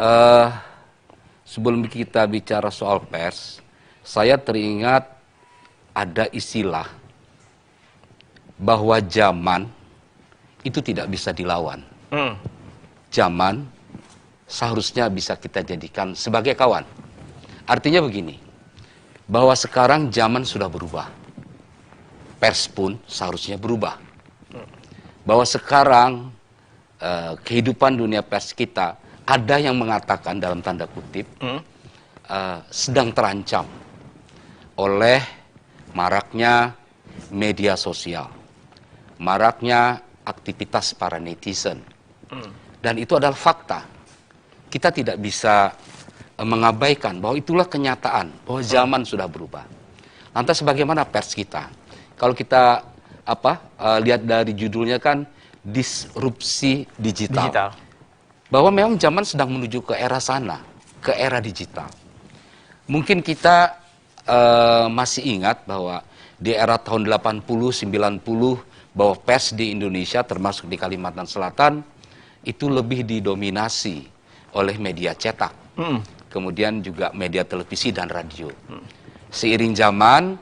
Eh, sebelum kita bicara soal pers, saya teringat ada istilah bahwa zaman itu tidak bisa dilawan. Zaman seharusnya bisa kita jadikan sebagai kawan. Artinya begini, bahwa sekarang zaman sudah berubah. Pers pun seharusnya berubah. Bahwa sekarang kehidupan dunia pers kita, ada yang mengatakan dalam tanda kutip, sedang terancam oleh maraknya media sosial, maraknya aktivitas para netizen. Dan itu adalah fakta. Kita tidak bisa mengabaikan bahwa itulah kenyataan, bahwa zaman sudah berubah. Lantas bagaimana pers kita? Kalau kita lihat dari judulnya kan, disrupsi digital. Bahwa memang zaman sedang menuju ke era sana, ke era digital. Mungkin kita masih ingat bahwa di era tahun 80, 90, bahwa pers di Indonesia, termasuk di Kalimantan Selatan, itu lebih didominasi oleh media cetak. Kemudian juga media televisi dan radio. Seiring zaman,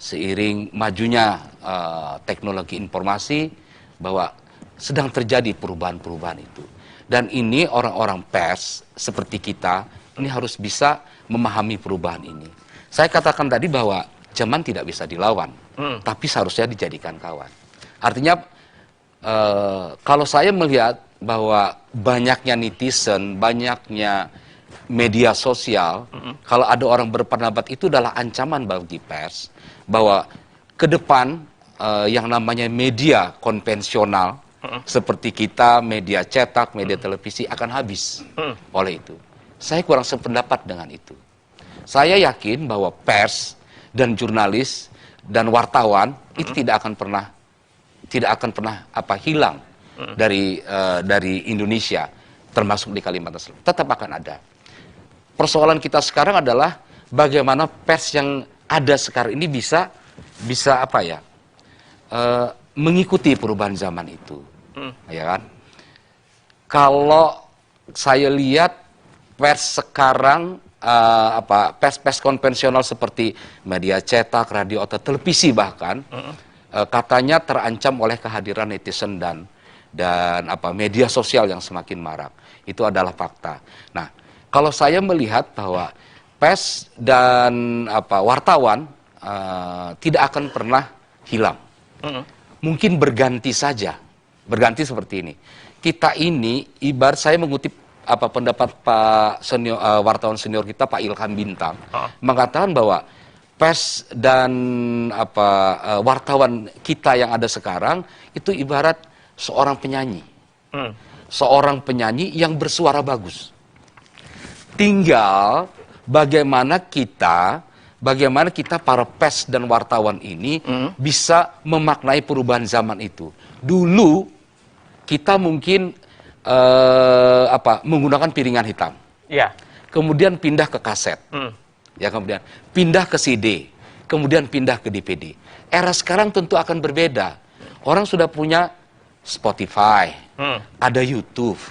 seiring majunya teknologi informasi, bahwa sedang terjadi perubahan-perubahan itu. Dan ini orang-orang pers seperti kita, ini harus bisa memahami perubahan ini. Saya katakan tadi bahwa zaman tidak bisa dilawan, tapi seharusnya dijadikan kawan. Artinya, kalau saya melihat bahwa banyaknya netizen, banyaknya media sosial, kalau ada orang berpendapat itu adalah ancaman bagi pers, bahwa ke depan yang namanya media konvensional, seperti kita, media cetak, media televisi akan habis oleh itu. Saya kurang sependapat dengan itu. Saya yakin bahwa pers dan jurnalis dan wartawan itu tidak akan pernah hilang dari Indonesia, termasuk di Kalimantan Selatan. Tetap akan ada. Persoalan kita sekarang adalah bagaimana pers yang ada sekarang ini bisa mengikuti perubahan zaman itu. Ya kan? Kalau saya lihat pers sekarang, pers konvensional seperti media cetak, radio atau televisi bahkan, katanya terancam oleh kehadiran netizen dan media sosial yang semakin marak. Itu adalah fakta. Nah, kalau saya melihat bahwa pers dan wartawan tidak akan pernah hilang. Mungkin berganti saja. Berganti seperti ini. Kita ini, ibarat saya mengutip pendapat Pak senior, wartawan senior kita, Pak Ilham Bintang, mengatakan bahwa pers dan wartawan kita yang ada sekarang itu ibarat seorang penyanyi. Seorang penyanyi yang bersuara bagus. Tinggal bagaimana kita para pers dan wartawan ini bisa memaknai perubahan zaman itu. Dulu kita mungkin menggunakan piringan hitam. Ya. Kemudian pindah ke kaset. Ya, kemudian pindah ke CD, kemudian pindah ke DVD. Era sekarang tentu akan berbeda. Orang sudah punya Spotify, ada YouTube.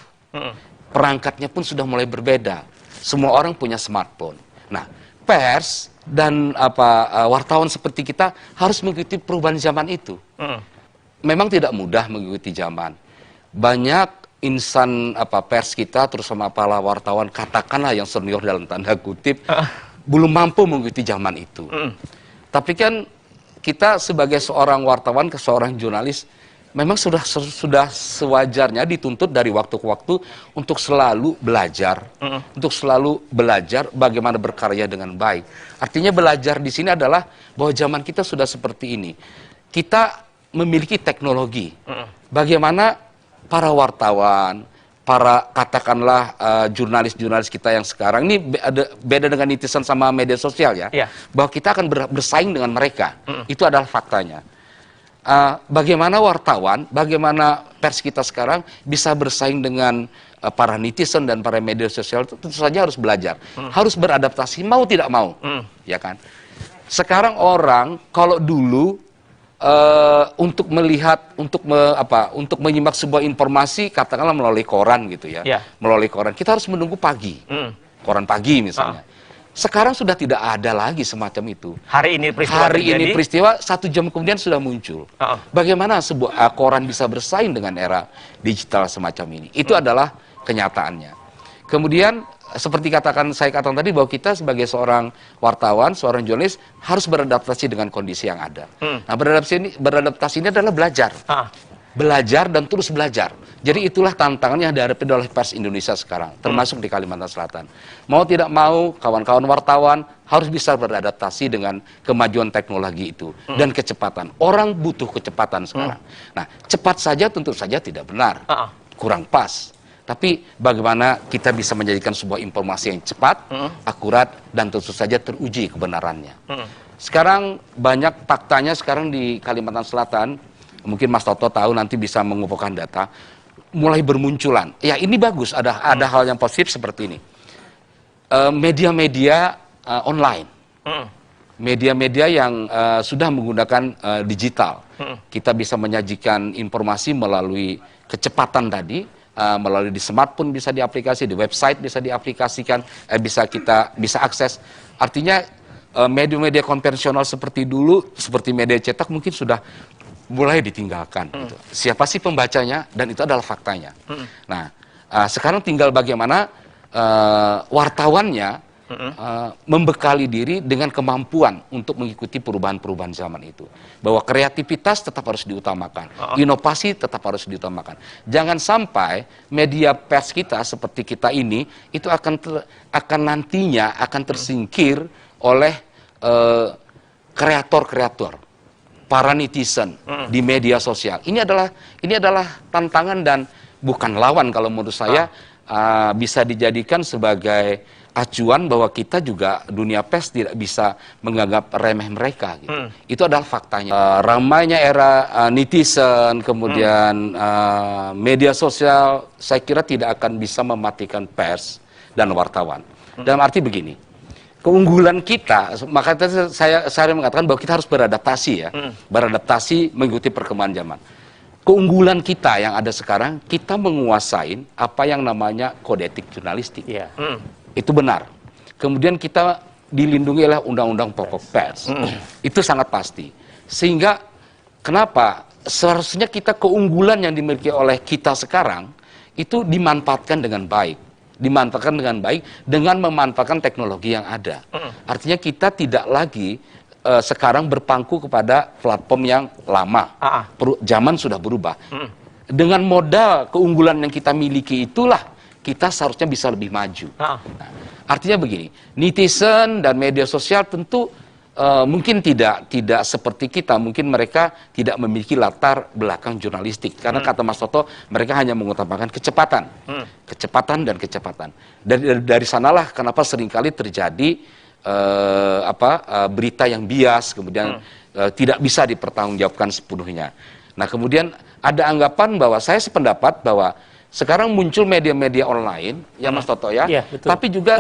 Perangkatnya pun sudah mulai berbeda. Semua orang punya smartphone. Nah, pers dan wartawan seperti kita harus mengikuti perubahan zaman itu. Memang tidak mudah mengikuti zaman. Banyak insan pers kita, terutama para wartawan, katakanlah yang senior dalam tanda kutip, belum mampu mengikuti zaman itu. Tapi kan kita sebagai seorang wartawan, seorang jurnalis, memang sudah sewajarnya dituntut dari waktu ke waktu untuk selalu belajar, untuk selalu belajar bagaimana berkarya dengan baik. Artinya belajar di sini adalah bahwa zaman kita sudah seperti ini. Kita memiliki teknologi. Bagaimana para wartawan, para katakanlah jurnalis-jurnalis kita yang sekarang ini beda dengan netizen sama media sosial ya. Bahwa kita akan bersaing dengan mereka. Itu adalah faktanya. Bagaimana wartawan, bagaimana pers kita sekarang bisa bersaing dengan para netizen dan para media sosial, itu tentu saja harus belajar, harus beradaptasi, mau tidak mau, ya kan. Sekarang orang, kalau dulu untuk melihat, untuk menyimak sebuah informasi, katakanlah melalui koran gitu ya, melalui koran, kita harus menunggu pagi, koran pagi misalnya. Sekarang sudah tidak ada lagi semacam itu. Hari ini peristiwa 1 jam kemudian sudah muncul. Bagaimana sebuah koran bisa bersaing dengan era digital semacam ini? Itu adalah kenyataannya. Kemudian seperti saya katakan tadi, bahwa kita sebagai seorang wartawan, seorang jurnalis harus beradaptasi dengan kondisi yang ada. Nah, beradaptasi ini adalah belajar. Belajar dan terus belajar. Jadi itulah tantangan yang dihadapi oleh pers Indonesia sekarang, termasuk di Kalimantan Selatan. Mau tidak mau, kawan-kawan wartawan harus bisa beradaptasi dengan kemajuan teknologi itu dan kecepatan. Orang butuh kecepatan sekarang. Nah, cepat saja tentu saja tidak benar, kurang pas. Tapi bagaimana kita bisa menjadikan sebuah informasi yang cepat, akurat, dan tentu saja teruji kebenarannya. Sekarang banyak faktanya sekarang di Kalimantan Selatan, mungkin Mas Toto tahu, nanti bisa mengumpulkan data, mulai bermunculan. Ya, ini bagus, ada hal yang positif seperti ini. Media-media online. Media-media yang sudah menggunakan digital. Kita bisa menyajikan informasi melalui kecepatan tadi, melalui di smartphone bisa diaplikasi, di website bisa diaplikasikan, bisa akses. Artinya media-media konvensional seperti dulu, seperti media cetak mungkin sudah mulai ditinggalkan. Gitu. Siapa sih pembacanya? Dan itu adalah faktanya. Nah, sekarang tinggal bagaimana wartawannya membekali diri dengan kemampuan untuk mengikuti perubahan-perubahan zaman itu. Bahwa kreativitas tetap harus diutamakan, inovasi tetap harus diutamakan. Jangan sampai media pers kita seperti kita ini itu akan nantinya akan tersingkir oleh kreator-kreator, para netizen di media sosial. Ini adalah tantangan dan bukan lawan kalau menurut saya. Bisa dijadikan sebagai acuan bahwa kita juga, dunia pers tidak bisa menganggap remeh mereka gitu. Itu adalah faktanya. Ramainya era netizen, kemudian media sosial, saya kira tidak akan bisa mematikan pers dan wartawan. Dalam arti begini, keunggulan kita, makanya saya mengatakan bahwa kita harus beradaptasi ya, beradaptasi mengikuti perkembangan zaman. Keunggulan kita yang ada sekarang, kita menguasai apa yang namanya kode etik jurnalistik. Itu benar. Kemudian kita dilindungi oleh Undang-Undang Pokok Pers. Itu sangat pasti. Sehingga kenapa seharusnya kita keunggulan yang dimiliki oleh kita sekarang itu dimanfaatkan dengan baik. Dimanfaatkan dengan baik dengan memanfaatkan teknologi yang ada. Artinya kita tidak lagi sekarang berpangku kepada platform yang lama. Zaman sudah berubah. Dengan modal keunggulan yang kita miliki itulah kita seharusnya bisa lebih maju. Nah, artinya begini, netizen dan media sosial tentu mungkin tidak seperti kita, mungkin mereka tidak memiliki latar belakang jurnalistik. Karena kata Mas Toto, mereka hanya mengutamakan kecepatan. Kecepatan dan kecepatan. Dari sanalah kenapa seringkali terjadi berita yang bias, kemudian tidak bisa dipertanggungjawabkan sepenuhnya. Nah, kemudian ada anggapan bahwa saya sependapat bahwa sekarang muncul media-media online, ya Mas Toto ya, tapi juga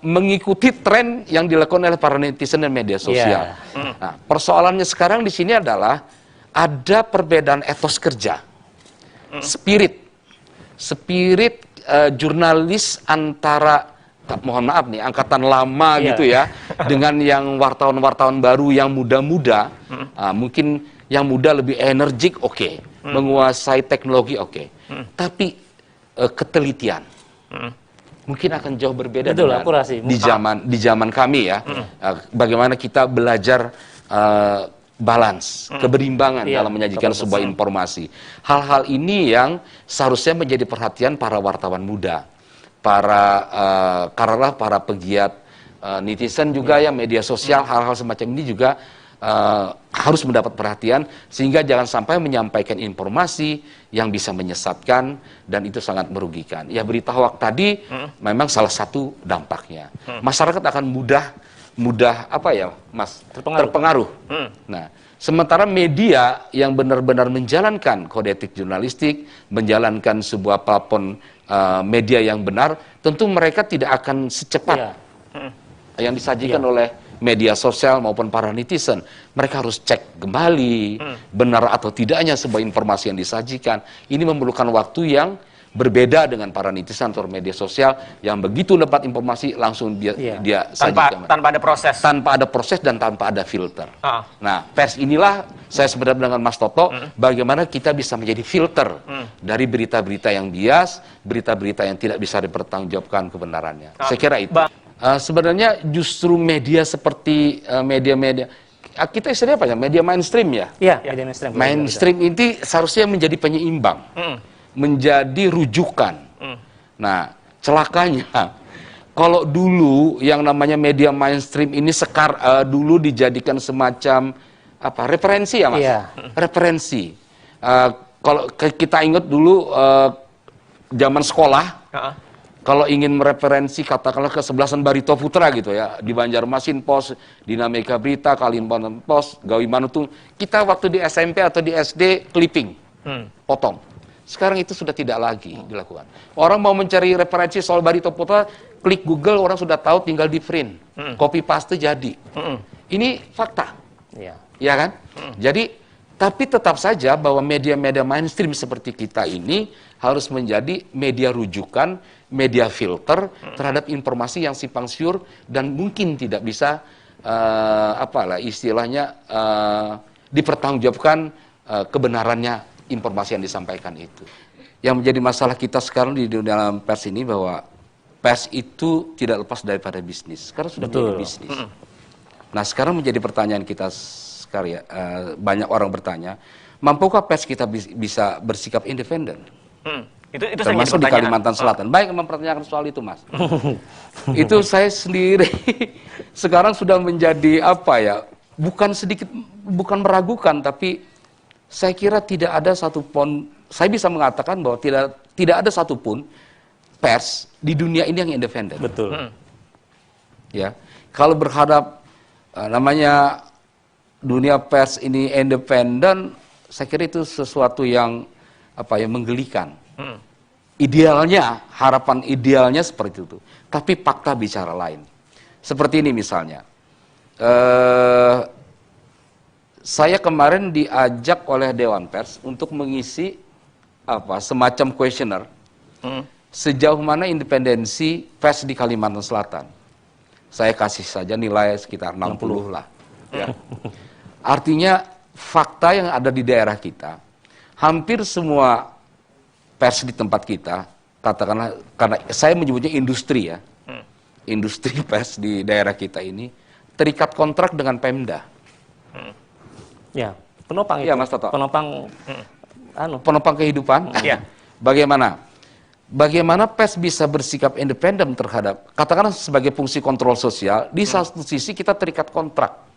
mengikuti tren yang dilakukan oleh para netizen dan media sosial. Nah, persoalannya sekarang di sini adalah ada perbedaan etos kerja, spirit jurnalis antara, mohon maaf nih, angkatan lama gitu ya, dengan yang wartawan-wartawan baru yang muda-muda, mungkin yang muda lebih energik, menguasai teknologi, tapi ketelitian mungkin akan jauh berbeda dengan di zaman kami ya. Bagaimana kita belajar balance, keberimbangan dalam menyajikan sebuah informasi. Hal-hal ini yang seharusnya menjadi perhatian para wartawan muda. Karena para pegiat netizen juga ya, media sosial, hal-hal semacam ini juga harus mendapat perhatian, sehingga jangan sampai menyampaikan informasi yang bisa menyesatkan dan itu sangat merugikan. Ya, berita hoak tadi memang salah satu dampaknya. Masyarakat akan mudah apa ya, Mas, terpengaruh. Nah, sementara media yang benar-benar menjalankan kode etik jurnalistik, menjalankan sebuah platform media yang benar, tentu mereka tidak akan secepat yang disajikan oleh media sosial maupun para netizen, mereka harus cek kembali benar atau tidaknya sebuah informasi yang disajikan. Ini memerlukan waktu yang berbeda dengan para netizen atau media sosial yang begitu dapat informasi langsung dia sajikan. Tanpa ada proses. Tanpa ada proses dan tanpa ada filter. Nah, pers inilah saya sebenarnya dengan Mas Toto, bagaimana kita bisa menjadi filter dari berita-berita yang bias, berita-berita yang tidak bisa dipertanggungjawabkan kebenarannya. Saya kira itu. Sebenarnya justru media seperti media-media, kita istilahnya apa ya? Media mainstream ya? Iya, media mainstream. Mainstream ini seharusnya menjadi penyeimbang. Menjadi rujukan. Nah, celakanya kalau dulu yang namanya media mainstream ini dulu dijadikan semacam apa? Referensi ya, Mas? Iya. Referensi. Kalau kita ingat dulu zaman sekolah, kalau ingin mereferensi katakanlah kesebelasan Barito Putra gitu ya, di Banjarmasin Pos, Dinamika Berita, Kalimantan Pos, Gawi Manutung, kita waktu di SMP atau di SD clipping, potong. Sekarang itu sudah tidak lagi dilakukan. Orang mau mencari referensi soal Barito Putra, klik Google, orang sudah tahu, tinggal di print. Copy paste jadi. Ini fakta. Ya kan? Jadi, tapi tetap saja bahwa media-media mainstream seperti kita ini harus menjadi media rujukan, media filter terhadap informasi yang simpang siur dan mungkin tidak bisa istilahnya dipertanggungjawabkan kebenarannya informasi yang disampaikan itu. Yang menjadi masalah kita sekarang di dalam pers ini bahwa pers itu tidak lepas daripada bisnis. Sekarang sudah menjadi bisnis. Nah, sekarang menjadi pertanyaan kita sekarang banyak orang bertanya, mampukah pers kita bisa bersikap independen? Itu termasuk di Kalimantan Selatan. Baik mempertanyakan soal itu, Mas. Itu saya sendiri sekarang sudah menjadi bukan meragukan, tapi saya kira tidak ada satupun, saya bisa mengatakan bahwa tidak ada satupun pers di dunia ini yang independen. Betul. Ya, kalau berharap namanya dunia pers ini independen, saya kira itu sesuatu yang menggelikan. Idealnya, harapan idealnya seperti itu. Tapi fakta bicara lain. Seperti ini misalnya. Saya kemarin diajak oleh Dewan Pers untuk mengisi semacam kuesioner sejauh mana independensi pers di Kalimantan Selatan. Saya kasih saja nilai sekitar 60 lah. Ya. Artinya fakta yang ada di daerah kita, hampir semua pers di tempat kita, katakanlah, karena saya menyebutnya industri ya, industri pers di daerah kita ini terikat kontrak dengan Pemda. Ya, penopang ya, itu. Mas Toto. Penopang kehidupan. Ya. Bagaimana pers bisa bersikap independen terhadap, katakanlah sebagai fungsi kontrol sosial, di satu sisi kita terikat kontrak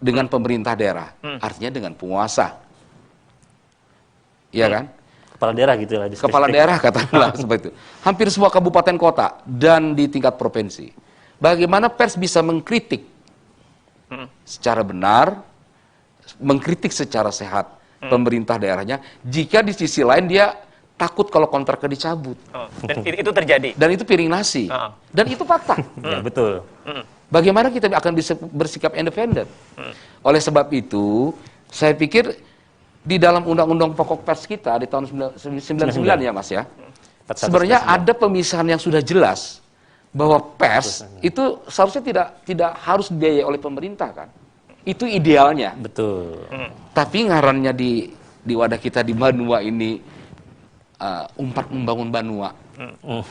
dengan pemerintah daerah, artinya dengan penguasa. Iya kan? Kepala daerah gitu lah. Kepala daerah katakanlah seperti itu. Hampir semua kabupaten kota dan di tingkat provinsi. Bagaimana pers bisa mengkritik secara benar, mengkritik secara sehat pemerintah daerahnya, jika di sisi lain dia takut kalau kontraknya dicabut. Dan itu terjadi. Dan itu piring nasi. Dan itu fakta. Ya, betul. Bagaimana kita akan bisa bersikap independen? Oleh sebab itu, saya pikir di dalam Undang-Undang Pokok Pers kita di tahun 99 ya, Mas ya. Sebenarnya ada pemisahan yang sudah jelas bahwa pers itu seharusnya tidak harus dibiayai oleh pemerintah kan. Itu idealnya. Betul. Tapi ngarannya di wadah kita di Banua ini umpat membangun Banua.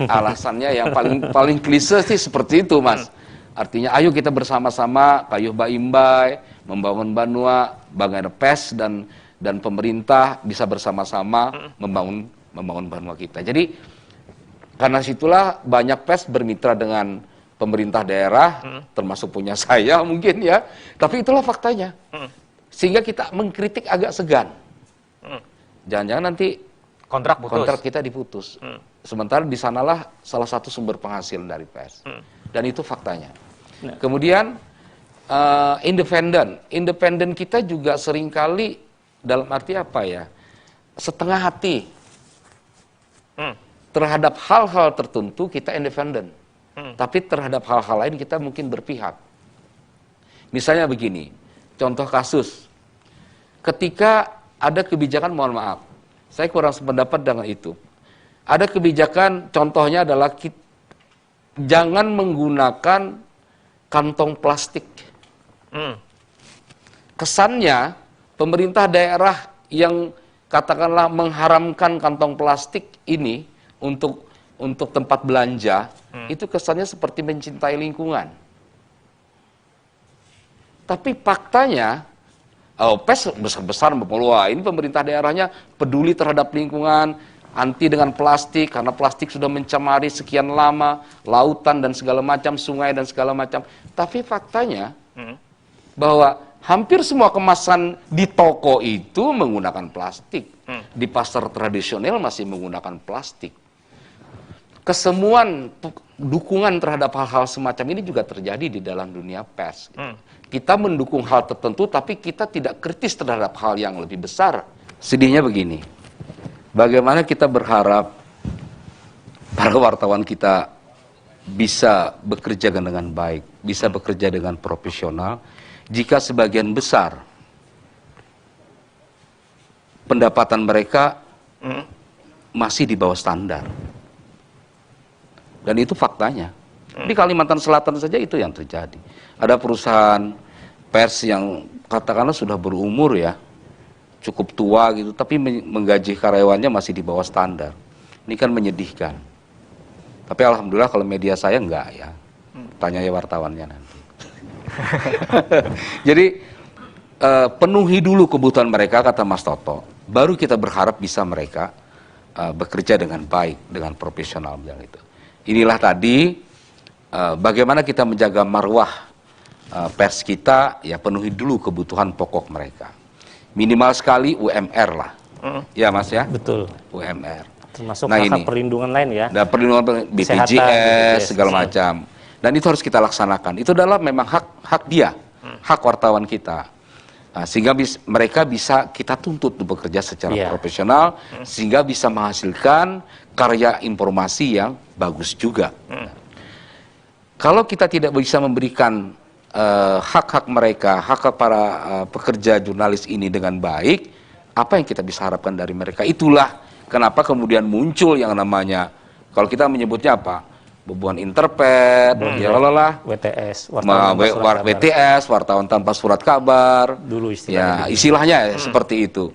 Alasannya yang paling klise sih seperti itu, Mas. Artinya ayo kita bersama-sama kayuh baimbai membangun Banua, bagaimana pers dan pemerintah bisa bersama-sama membangun Banua kita. Jadi karena situlah banyak pers bermitra dengan pemerintah daerah, termasuk punya saya mungkin ya. Tapi itulah faktanya. Sehingga kita mengkritik agak segan. Jangan-jangan nanti kontrak kita diputus. Sementara di sanalah salah satu sumber penghasilan dari pers. Dan itu faktanya. Kemudian independen kita juga seringkali dalam arti apa ya? Setengah hati. Terhadap hal-hal tertentu kita independen. Tapi terhadap hal-hal lain kita mungkin berpihak. Misalnya begini, contoh kasus. Ketika ada kebijakan, mohon maaf, saya kurang sependapat dengan itu. Ada kebijakan, contohnya adalah jangan menggunakan kantong plastik. Kesannya, pemerintah daerah yang katakanlah mengharamkan kantong plastik ini untuk tempat belanja, itu kesannya seperti mencintai lingkungan. Tapi faktanya, PES besar-besar, wah ini pemerintah daerahnya peduli terhadap lingkungan, anti dengan plastik, karena plastik sudah mencemari sekian lama lautan dan segala macam, sungai dan segala macam. Tapi faktanya, bahwa hampir semua kemasan di toko itu menggunakan plastik. Di pasar tradisional masih menggunakan plastik. Kesemuan dukungan terhadap hal-hal semacam ini juga terjadi di dalam dunia pers. Kita mendukung hal tertentu, tapi kita tidak kritis terhadap hal yang lebih besar. Sedihnya begini, bagaimana kita berharap para wartawan kita bisa bekerja dengan baik, bisa bekerja dengan profesional, jika sebagian besar pendapatan mereka masih di bawah standar. Dan itu faktanya. Di Kalimantan Selatan saja itu yang terjadi. Ada perusahaan pers yang katakanlah sudah berumur ya, cukup tua gitu, tapi menggaji karyawannya masih di bawah standar. Ini kan menyedihkan. Tapi alhamdulillah kalau media saya enggak ya. Tanya ya wartawannya nanti. Jadi penuhi dulu kebutuhan mereka, kata Mas Toto. Baru kita berharap bisa mereka bekerja dengan baik, dengan profesional bilang itu. Inilah tadi bagaimana kita menjaga marwah pers kita, ya penuhi dulu kebutuhan pokok mereka. Minimal sekali UMR lah. Ya Mas ya? Betul. UMR. Termasuk Nah, hak ini perlindungan lain ya. Dan perlindungan BPJS segala macam. Dan itu harus kita laksanakan. Itu adalah memang hak dia, hak wartawan kita. Nah, sehingga mereka bisa kita tuntut untuk bekerja secara profesional, sehingga bisa menghasilkan karya informasi yang bagus juga. Kalau kita tidak bisa memberikan hak-hak mereka, hak para pekerja jurnalis ini dengan baik, apa yang kita bisa harapkan dari mereka? Itulah kenapa kemudian muncul yang namanya, kalau kita menyebutnya apa? Bebuan interpret, ya lah, WTS, WTS, wartawan tanpa surat kabar. Dulu istilahnya. Ya, istilahnya seperti itu.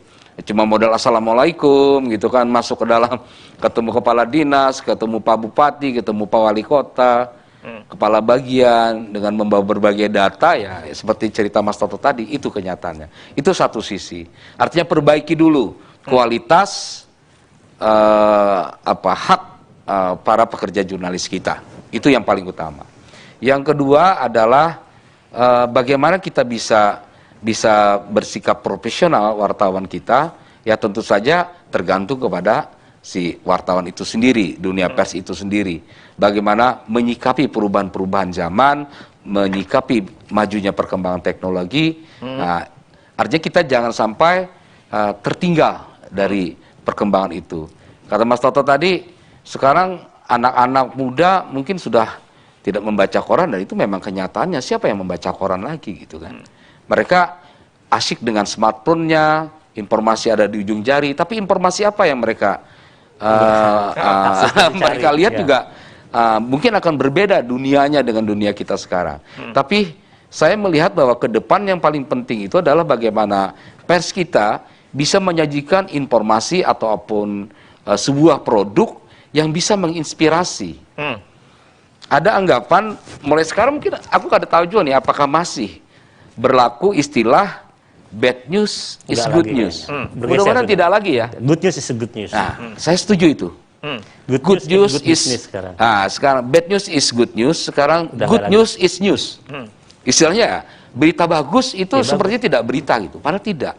Cuma modal assalamualaikum gitu kan, masuk ke dalam, ketemu kepala dinas, ketemu Pak Bupati, ketemu Pak Wali Kota, kepala bagian dengan membawa berbagai data, ya seperti cerita Mas Toto tadi, itu kenyataannya. Itu satu sisi. Artinya perbaiki dulu kualitas hak para pekerja jurnalis kita. Itu yang paling utama. Yang kedua adalah bagaimana kita bisa bersikap profesional wartawan kita, ya tentu saja tergantung kepada si wartawan itu sendiri, dunia pers itu sendiri. Bagaimana menyikapi perubahan-perubahan zaman, menyikapi majunya perkembangan teknologi. Nah, artinya kita jangan sampai tertinggal dari perkembangan itu. Kata Mas Toto tadi, sekarang anak-anak muda mungkin sudah tidak membaca koran, dan itu memang kenyataannya. Siapa yang membaca koran lagi gitu kan? Mereka asyik dengan smartphone-nya, informasi ada di ujung jari, tapi informasi apa yang mereka mereka lihat juga mungkin akan berbeda dunianya dengan dunia kita sekarang. Tapi saya melihat bahwa ke depan yang paling penting itu adalah bagaimana pers kita bisa menyajikan informasi ataupun sebuah produk yang bisa menginspirasi. Ada anggapan, mulai sekarang mungkin aku kada tahu juga nih, apakah masih berlaku istilah bad news is good news. Mudah-mudahan tidak lagi ya. Good news is a good news. Saya setuju itu. Good news is sekarang. Sekarang bad news is good news, sekarang good news is news. Istilahnya berita bagus itu sepertinya tidak berita gitu, padahal tidak.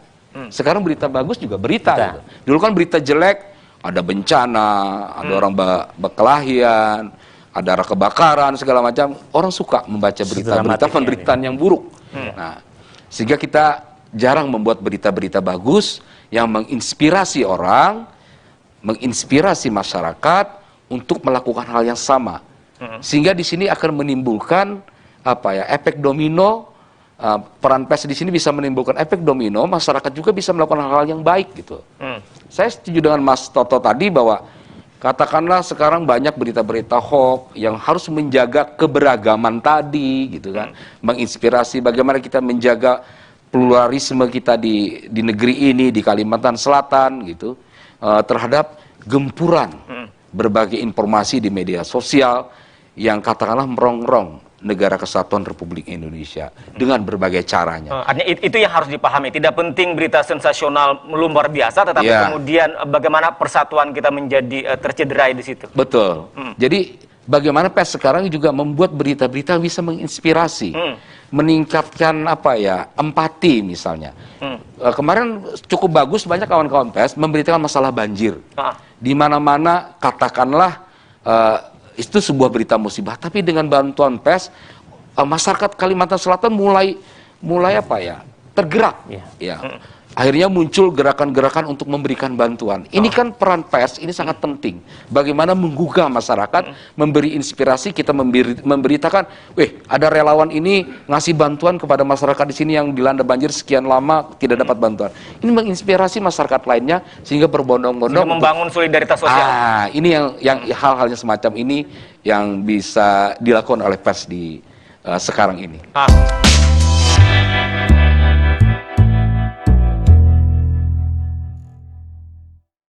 Sekarang berita bagus juga berita. Gitu. Dulu kan berita jelek, ada bencana, ada orang berkelahian, ada kebakaran segala macam. Orang suka membaca berita-berita penderitaan yang buruk. Nah, sehingga kita jarang membuat berita-berita bagus yang menginspirasi orang, menginspirasi masyarakat untuk melakukan hal yang sama. Sehingga di sini akan menimbulkan efek domino peran pers di sini bisa menimbulkan efek domino, masyarakat juga bisa melakukan hal-hal yang baik gitu. Saya setuju dengan Mas Toto tadi bahwa katakanlah sekarang banyak berita-berita hoax yang harus menjaga keberagaman tadi gitu kan, menginspirasi bagaimana kita menjaga pluralisme kita di negeri ini, di Kalimantan Selatan gitu, terhadap gempuran berbagai informasi di media sosial yang katakanlah merongrong negara kesatuan Republik Indonesia dengan berbagai caranya. Artinya itu yang harus dipahami. Tidak penting berita sensasional luar biasa, tetapi kemudian bagaimana persatuan kita menjadi tercederai di situ. Betul. Jadi bagaimana pers sekarang juga membuat berita-berita bisa menginspirasi, meningkatkan empati misalnya. Kemarin cukup bagus banyak kawan-kawan pers memberitakan masalah banjir. Di mana-mana katakanlah itu sebuah berita musibah, tapi dengan bantuan pers masyarakat Kalimantan Selatan mulai tergerak. Akhirnya muncul gerakan-gerakan untuk memberikan bantuan. Ini kan peran pers ini sangat penting. Bagaimana menggugah masyarakat, memberi inspirasi, kita memberitakan, ada relawan ini ngasih bantuan kepada masyarakat di sini yang dilanda banjir sekian lama tidak dapat bantuan. Ini menginspirasi masyarakat lainnya sehingga berbondong-bondong membangun solidaritas sosial. Ini yang hal-halnya semacam ini yang bisa dilakukan oleh pers di sekarang ini.